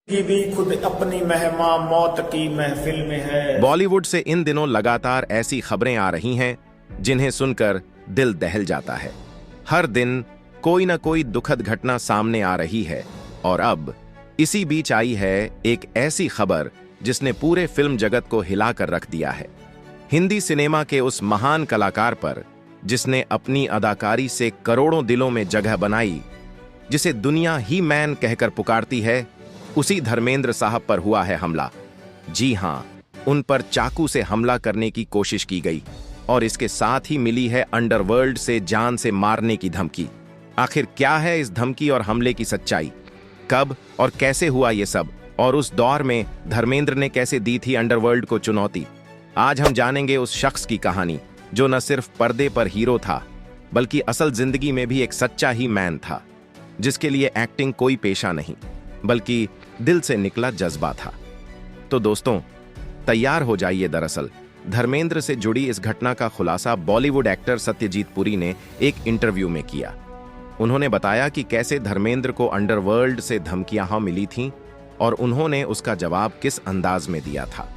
की भी खुद अपनी मेहमा मौत की महफिल में है। बॉलीवुड से इन दिनों लगातार ऐसी खबरें आ रही हैं जिन्हें सुनकर दिल दहल जाता है। हर दिन कोई ना कोई दुखद घटना सामने आ रही है और अब इसी बीच आई है एक ऐसी खबर जिसने पूरे फिल्म जगत को हिलाकर रख दिया है। हिंदी सिनेमा के उस महान कलाकार पर जिसने अपनी अदाकारी से करोड़ों दिलों में जगह बनाई, जिसे दुनिया ही मैन कहकर पुकारती है, उसी धर्मेंद्र साहब पर हुआ है हमला। जी हां, उन पर चाकू से हमला करने की कोशिश की गई और इसके साथ ही मिली है अंडरवर्ल्ड से जान से मारने की धमकी। आखिर क्या है इस धमकी और हमले की सच्चाई? कब और कैसे हुआ ये सब? और उस दौर में धर्मेंद्र ने कैसे दी थी अंडरवर्ल्ड को चुनौती? आज हम जानेंगे उस शख्स की कहानी जो न सिर्फ पर्दे पर हीरो था बल्कि असल जिंदगी में भी एक सच्चा ही मैन था, जिसके लिए एक्टिंग कोई पेशा नहीं बल्कि दिल से निकला जज्बा था। तो दोस्तों, तैयार हो जाइए। दरअसल धर्मेंद्र से जुड़ी इस घटना का खुलासा बॉलीवुड एक्टर सत्यजीत पुरी ने एक इंटरव्यू में किया। उन्होंने बताया कि कैसे धर्मेंद्र को अंडरवर्ल्ड से धमकियां मिली थीं और उन्होंने उसका जवाब किस अंदाज में दिया था।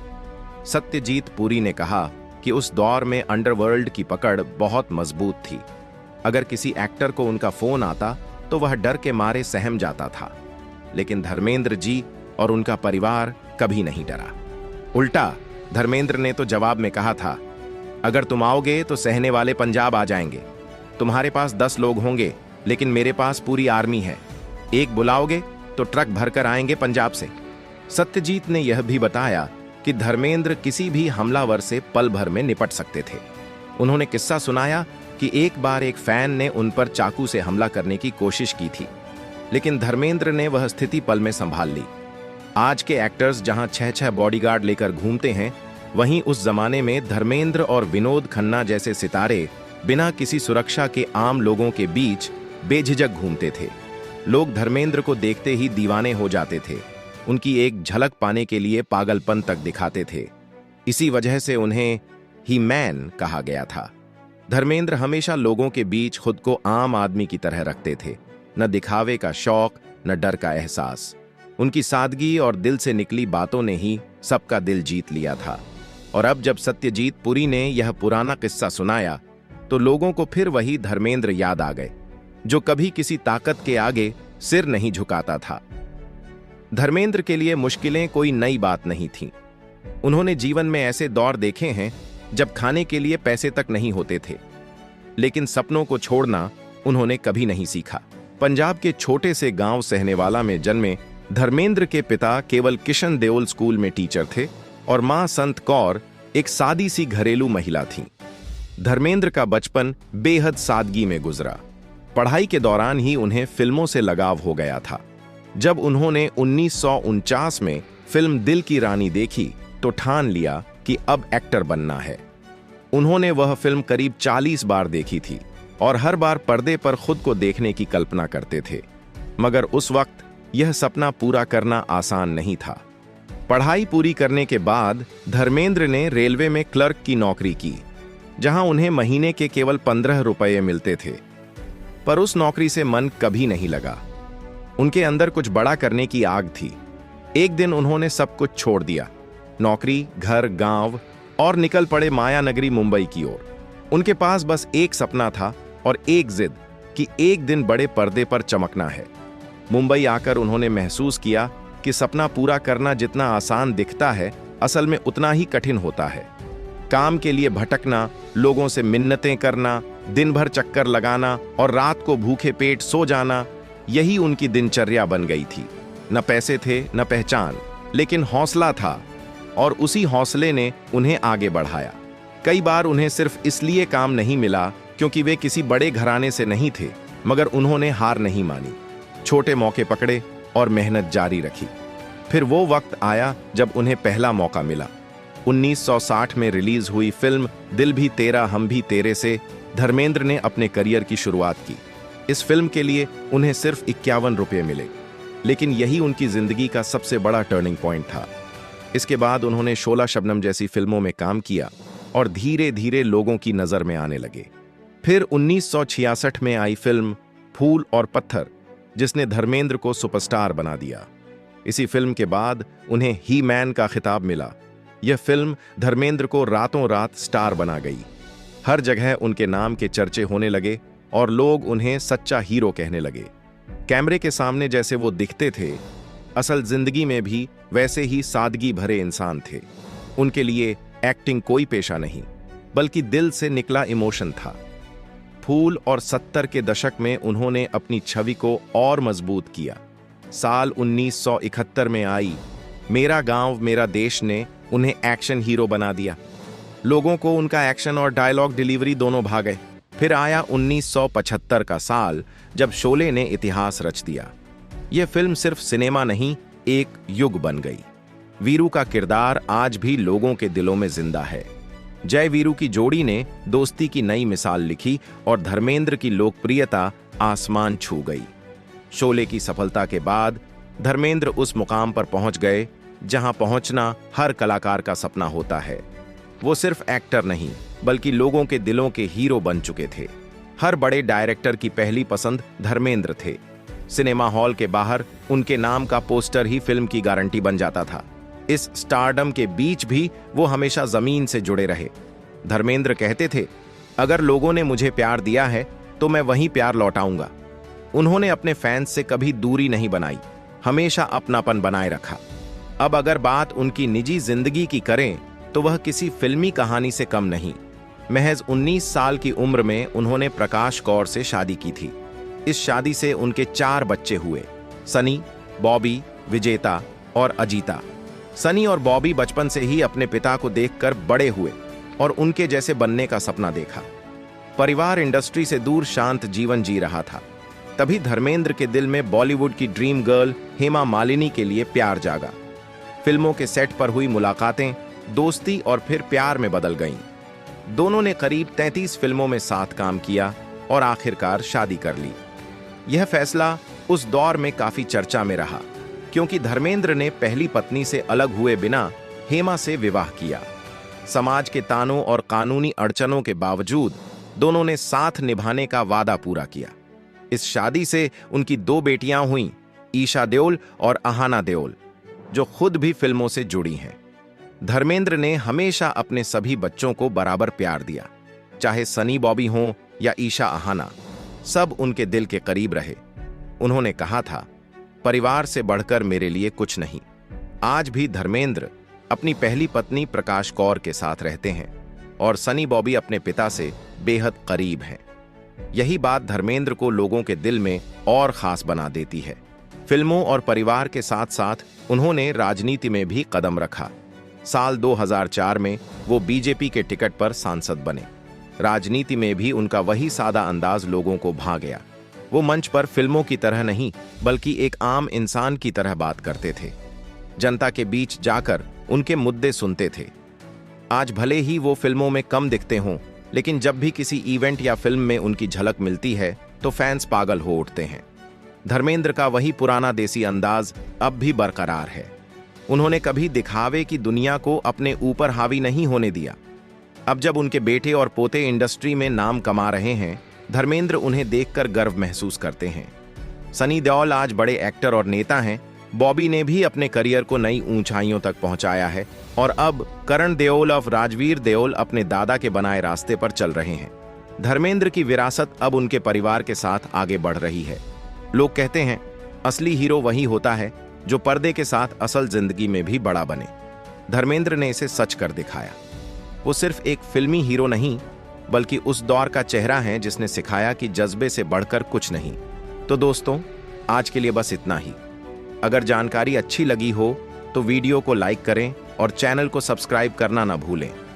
सत्यजीत पुरी ने कहा कि उस दौर में अंडरवर्ल्ड की पकड़ बहुत मजबूत थी। अगर किसी एक्टर को उनका फोन आता तो वह डर के मारे सहम जाता था, लेकिन धर्मेंद्र जी और उनका परिवार कभी नहीं डरा। उल्टा धर्मेंद्र ने तो जवाब में कहा था, अगर तुम आओगे तो सहने वाले पंजाब आ जाएंगे। तुम्हारे पास 10 लोग होंगे लेकिन मेरे पास पूरी आर्मी है। एक बुलाओगे तो ट्रक भरकर आएंगे पंजाब से। सत्यजीत ने यह भी बताया कि धर्मेंद्र किसी भी हमलावर से पल भर में निपट सकते थे। उन्होंने किस्सा सुनाया कि एक बार एक फैन ने उन पर चाकू से हमला करने की कोशिश की थी, लेकिन धर्मेंद्र ने वह स्थिति पल में संभाल ली। आज के एक्टर्स जहां 6-6 बॉडीगार्ड लेकर घूमते हैं, वहीं उस जमाने में धर्मेंद्र और विनोद खन्ना जैसे सितारे बिना किसी सुरक्षा के आम लोगों के बीच बेझिझक घूमते थे। लोग धर्मेंद्र को देखते ही दीवाने हो जाते थे, उनकी एक झलक पाने के लिए पागलपन तक दिखाते थे। इसी वजह से उन्हें ही मैन कहा गया था। धर्मेंद्र हमेशा लोगों के बीच खुद को आम आदमी की तरह रखते थे, न दिखावे का शौक न डर का एहसास। उनकी सादगी और दिल से निकली बातों ने ही सबका दिल जीत लिया था। और अब जब सत्यजीत पुरी ने यह पुराना किस्सा सुनाया तो लोगों को फिर वही धर्मेंद्र याद आ गए, जो कभी किसी ताकत के आगे सिर नहीं झुकाता था। धर्मेंद्र के लिए मुश्किलें कोई नई बात नहीं थीं। उन्होंने जीवन में ऐसे दौर देखे हैं जब खाने के लिए पैसे तक नहीं होते थे, लेकिन सपनों को छोड़ना उन्होंने कभी नहीं सीखा। पंजाब के छोटे से गांव सहनेवाला में जन्मे धर्मेंद्र के पिता केवल किशन देओल स्कूल में टीचर थे और मां संत कौर एक सादी सी घरेलू महिला थीं। धर्मेंद्र का बचपन बेहद सादगी में गुजरा। पढ़ाई के दौरान ही उन्हें फिल्मों से लगाव हो गया था। जब उन्होंने 1949 में फिल्म दिल की रानी देखी तो ठान लिया कि अब एक्टर बनना है। उन्होंने वह फिल्म करीब 40 बार देखी थी और हर बार पर्दे पर खुद को देखने की कल्पना करते थे, मगर उस वक्त यह सपना पूरा करना आसान नहीं था। पढ़ाई पूरी करने के बाद धर्मेंद्र ने रेलवे में क्लर्क की नौकरी की, जहां उन्हें महीने के केवल 15 रुपये मिलते थे। पर उस नौकरी से मन कभी नहीं लगा। उनके अंदर कुछ बड़ा करने की आग थी। एक दिन उन्होंने सब कुछ छोड़ दिया, नौकरी, घर, गांव, और निकल पड़े माया नगरी मुंबई की ओर। उनके पास बस एक सपना था और एक जिद कि एक दिन बड़े पर्दे पर चमकना है। मुंबई आकर उन्होंने महसूस किया कि सपना पूरा करना जितना आसान दिखता है, असल में उतना ही कठिन होता है। काम के लिए भटकना, लोगों से मिन्नतें करना, दिन भर चक्कर लगाना और रात को भूखे पेट सो जाना, यही उनकी दिनचर्या बन गई थी। न पैसे थे न पहचान, लेकिन हौसला था और उसी हौसले ने उन्हें आगे बढ़ाया। कई बार उन्हें सिर्फ इसलिए काम नहीं मिला क्योंकि वे किसी बड़े घराने से नहीं थे, मगर उन्होंने हार नहीं मानी, छोटे मौके पकड़े और मेहनत जारी रखी। फिर वो वक्त आया जब उन्हें पहला मौका मिला। 1960 में रिलीज हुई फिल्म दिल भी तेरा हम भी तेरे से धर्मेंद्र ने अपने करियर की शुरुआत की। इस फिल्म के लिए उन्हें सिर्फ 51 रुपये मिले, लेकिन यही उनकी जिंदगी का सबसे बड़ा टर्निंग पॉइंट था। इसके बाद उन्होंने शोला शबनम जैसी फिल्मों में काम किया और धीरे धीरे लोगों की नजर में आने लगे। फिर 1966 में आई फिल्म फूल और पत्थर, जिसने धर्मेंद्र को सुपरस्टार बना दिया। इसी फिल्म के बाद उन्हें ही मैन का खिताब मिला। यह फिल्म धर्मेंद्र को रातों रात स्टार बना गई। हर जगह उनके नाम के चर्चे होने लगे और लोग उन्हें सच्चा हीरो कहने लगे। कैमरे के सामने जैसे वो दिखते थे, असल जिंदगी में भी वैसे ही सादगी भरे इंसान थे। उनके लिए एक्टिंग कोई पेशा नहीं, बल्कि दिल से निकला इमोशन था। फूल और 70 के दशक में उन्होंने अपनी छवि को और मजबूत किया। साल 1971 में आई मेरा गांव मेरा देश ने उन्हें एक्शन हीरो बना दिया। लोगों को उनका एक्शन और डायलॉग डिलीवरी दोनों भा गए। फिर आया 1975 का साल, जब शोले ने इतिहास रच दिया। यह फिल्म सिर्फ सिनेमा नहीं, एक युग बन गई। वीरू का किरदार आज भी लोगों के दिलों में जिंदा है। जय वीरू की जोड़ी ने दोस्ती की नई मिसाल लिखी और धर्मेंद्र की लोकप्रियता आसमान छू गई। शोले की सफलता के बाद धर्मेंद्र उस मुकाम पर पहुंच गए जहां पहुंचना हर कलाकार का सपना होता है। वो सिर्फ एक्टर नहीं, बल्कि लोगों के दिलों के हीरो बन चुके थे। हर बड़े डायरेक्टर की पहली पसंद धर्मेंद्र थे। सिनेमा हॉल के बाहर उनके नाम का पोस्टर ही फिल्म की गारंटी बन जाता था। इस स्टारडम के बीच भी वो हमेशा जमीन से जुड़े रहे। धर्मेंद्र कहते थे, अगर लोगों ने मुझे प्यार दिया है तो मैं वही प्यार लौटाऊंगा। उन्होंने अपने फैंस से कभी दूरी नहीं बनाई, हमेशा अपनापन बनाए रखा। अब अगर बात उनकी निजी जिंदगी की करें तो वह किसी फिल्मी कहानी से कम नहीं। महज 19 साल की उम्र में उन्होंने प्रकाश कौर से शादी की थी। इस शादी से उनके 4 बच्चे हुए, सनी, बॉबी, विजेता और अजीता। सनी और बॉबी बचपन से ही अपने पिता को देखकर बड़े हुए और उनके जैसे बनने का सपना देखा। परिवार इंडस्ट्री से दूर शांत जीवन जी रहा था। तभी धर्मेंद्र के दिल में बॉलीवुड की ड्रीम गर्ल हेमा मालिनी के लिए प्यार जागा। फिल्मों के सेट पर हुई मुलाकातें दोस्ती और फिर प्यार में बदल गईं। दोनों ने करीब 33 फिल्मों में साथ काम किया और आखिरकार शादी कर ली। यह फैसला उस दौर में काफी चर्चा में रहा, क्योंकि धर्मेंद्र ने पहली पत्नी से अलग हुए बिना हेमा से विवाह किया। समाज के तानों और कानूनी अड़चनों के बावजूद दोनों ने साथ निभाने का वादा पूरा किया। इस शादी से उनकी 2 बेटियां हुईं, ईशा देओल और अहाना देओल, जो खुद भी फिल्मों से जुड़ी हैं। धर्मेंद्र ने हमेशा अपने सभी बच्चों को बराबर प्यार दिया, चाहे सनी बॉबी हों या ईशा अहाना, सब उनके दिल के करीब रहे। उन्होंने कहा था, परिवार से बढ़कर मेरे लिए कुछ नहीं। आज भी धर्मेंद्र अपनी पहली पत्नी प्रकाश कौर के साथ रहते हैं और सनी बॉबी अपने पिता से बेहद करीब हैं। यही बात धर्मेंद्र को लोगों के दिल में और खास बना देती है। फिल्मों और परिवार के साथ साथ उन्होंने राजनीति में भी कदम रखा। साल 2004 में वो बीजेपी के टिकट पर सांसद बने। राजनीति में भी उनका वही सादा अंदाज लोगों को भा गया। वो मंच पर फिल्मों की तरह नहीं, बल्कि एक आम इंसान की तरह बात करते थे। जनता के बीच जाकर उनके मुद्दे सुनते थे। आज भले ही वो फिल्मों में कम दिखते हों, लेकिन जब भी किसी इवेंट या फिल्म में उनकी झलक मिलती है तो फैंस पागल हो उठते हैं। धर्मेंद्र का वही पुराना देसी अंदाज अब भी बरकरार है। उन्होंने कभी दिखावे की दुनिया को अपने ऊपर हावी नहीं होने दिया। अब जब उनके बेटे और पोते इंडस्ट्री में नाम कमा रहे हैं, धर्मेंद्र उन्हें देखकर गर्व महसूस करते हैं। सनी देओल आज बड़े एक्टर और नेता हैं। बॉबी ने भी अपने करियर को नई ऊंचाइयों तक पहुंचाया है और अब करण देओल और राजवीर देओल अपने दादा के बनाए रास्ते पर चल रहे हैं। धर्मेंद्र की विरासत अब उनके परिवार के साथ आगे बढ़ रही है। लोग कहते हैं, असली हीरो वही होता है जो पर्दे के साथ असल जिंदगी में भी बड़ा बने। धर्मेंद्र ने इसे सच कर दिखाया। वो सिर्फ एक फिल्मी हीरो नहीं, बल्कि उस दौर का चेहरा है जिसने सिखाया कि जज्बे से बढ़कर कुछ नहीं। तो दोस्तों, आज के लिए बस इतना ही। अगर जानकारी अच्छी लगी हो तो वीडियो को लाइक करें और चैनल को सब्सक्राइब करना ना भूलें।